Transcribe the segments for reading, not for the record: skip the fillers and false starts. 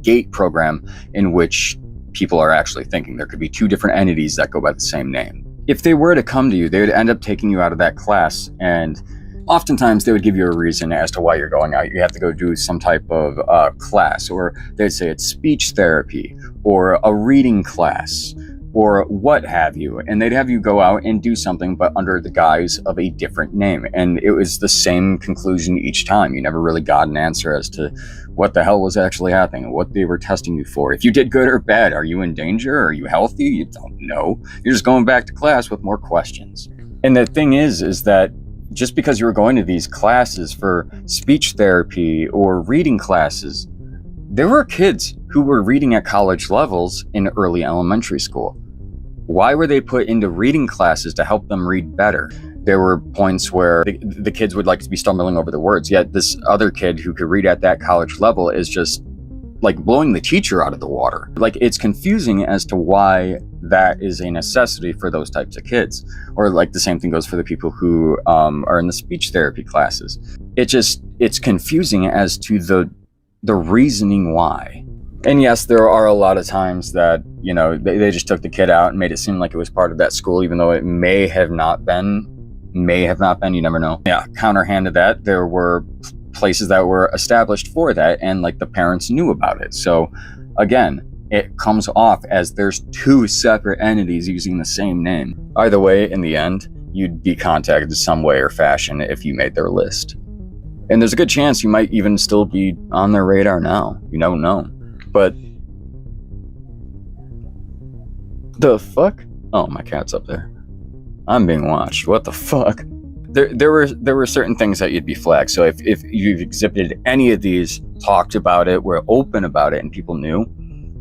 GATE program in which people are actually thinking. There could be two different entities that go by the same name. If they were to come to you, they would end up taking you out of that class, and oftentimes they would give you a reason as to why you're going out. You have to go do some type of class, or they'd say it's speech therapy or a reading class or what have you, and they'd have you go out and do something but under the guise of a different name. And it was the same conclusion each time. You never really got an answer as to what the hell was actually happening, what they were testing you for. If you did good or bad, are you in danger? Are you healthy? You don't know. You're just going back to class with more questions. And the thing is that just because you were going to these classes for speech therapy or reading classes, there were kids who were reading at college levels in early elementary school. Why were they put into reading classes to help them read better? There were points where the kids would like to be stumbling over the words, yet this other kid who could read at that college level is just like blowing the teacher out of the water. Like, it's confusing as to why that is a necessity for those types of kids. Or like the same thing goes for the people who are in the speech therapy classes. It's confusing as to the reasoning why. And yes, there are a lot of times that, you know, they just took the kid out and made it seem like it was part of that school, even though it may have not been, you never know. Yeah, counterhand to that, there were places that were established for that, and like the parents knew about it. So again, it comes off as there's two separate entities using the same name. Either way, in the end, you'd be contacted in some way or fashion if you made their list. And there's a good chance you might even still be on their radar now. You don't know. But the fuck? Oh, my cat's up there. I'm being watched. What the fuck? There were certain things that you'd be flagged. So if you've exhibited any of these, talked about it, were open about it, and people knew,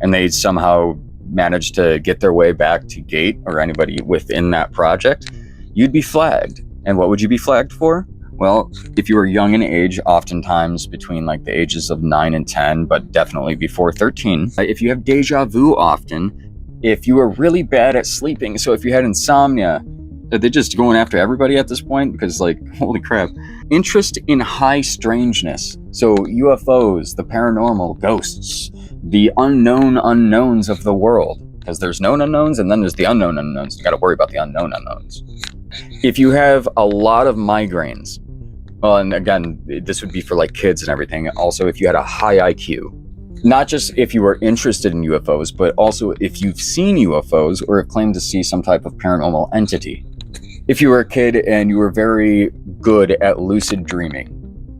and they somehow managed to get their way back to GATE or anybody within that project, you'd be flagged. And what would you be flagged for? Well, if you were young in age, oftentimes between like the ages of 9 and 10, but definitely before 13. If you have deja vu often, if you were really bad at sleeping, so if you had insomnia, are they just going after everybody at this point? Because like, holy crap. Interest in high strangeness. So UFOs, the paranormal, ghosts, the unknown unknowns of the world. Because there's known unknowns and then there's the unknown unknowns. You got to worry about the unknown unknowns. If you have a lot of migraines, well, and again, this would be for like kids and everything. Also, if you had a high IQ, not just if you were interested in UFOs, but also if you've seen UFOs or have claimed to see some type of paranormal entity. If you were a kid and you were very good at lucid dreaming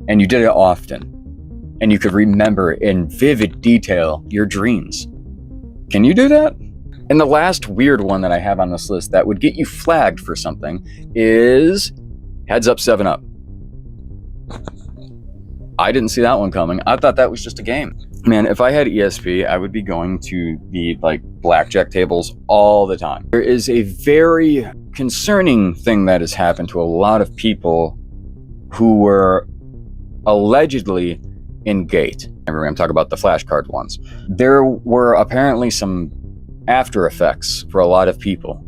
and you did it often and you could remember in vivid detail your dreams. Can you do that? And the last weird one that I have on this list that would get you flagged for something is Heads Up 7-Up. I didn't see that one coming. I thought that was just a game. Man, if I had ESP, I would be going to the like blackjack tables all the time. There is a very concerning thing that has happened to a lot of people who were allegedly in GATE. I'm talking about the flashcard ones. There were apparently some after effects for a lot of people.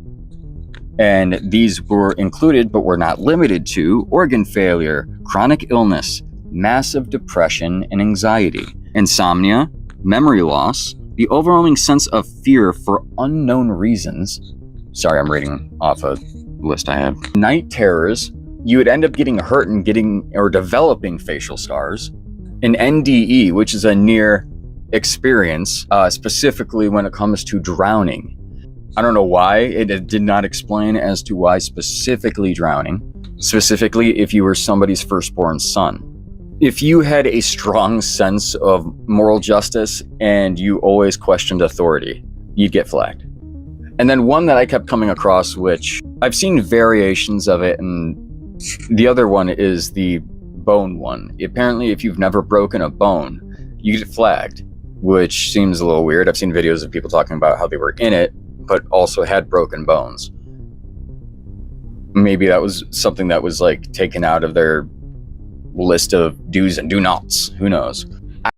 And these were included, but were not limited to, organ failure, chronic illness, massive depression and anxiety, insomnia, memory loss, the overwhelming sense of fear for unknown reasons. Sorry, I'm reading off a list I have. Night terrors. You would end up getting hurt and developing facial scars. An NDE, which is a near experience, specifically when it comes to drowning. I don't know why. It did not explain as to why specifically drowning. Specifically, if you were somebody's firstborn son. If you had a strong sense of moral justice and you always questioned authority, you'd get flagged. And then one that I kept coming across, which I've seen variations of it, and the other one is the bone one. Apparently, if you've never broken a bone, you get flagged, which seems a little weird. I've seen videos of people talking about how they were in it, but also had broken bones. Maybe that was something that was like taken out of their list of do's and do nots. Who knows?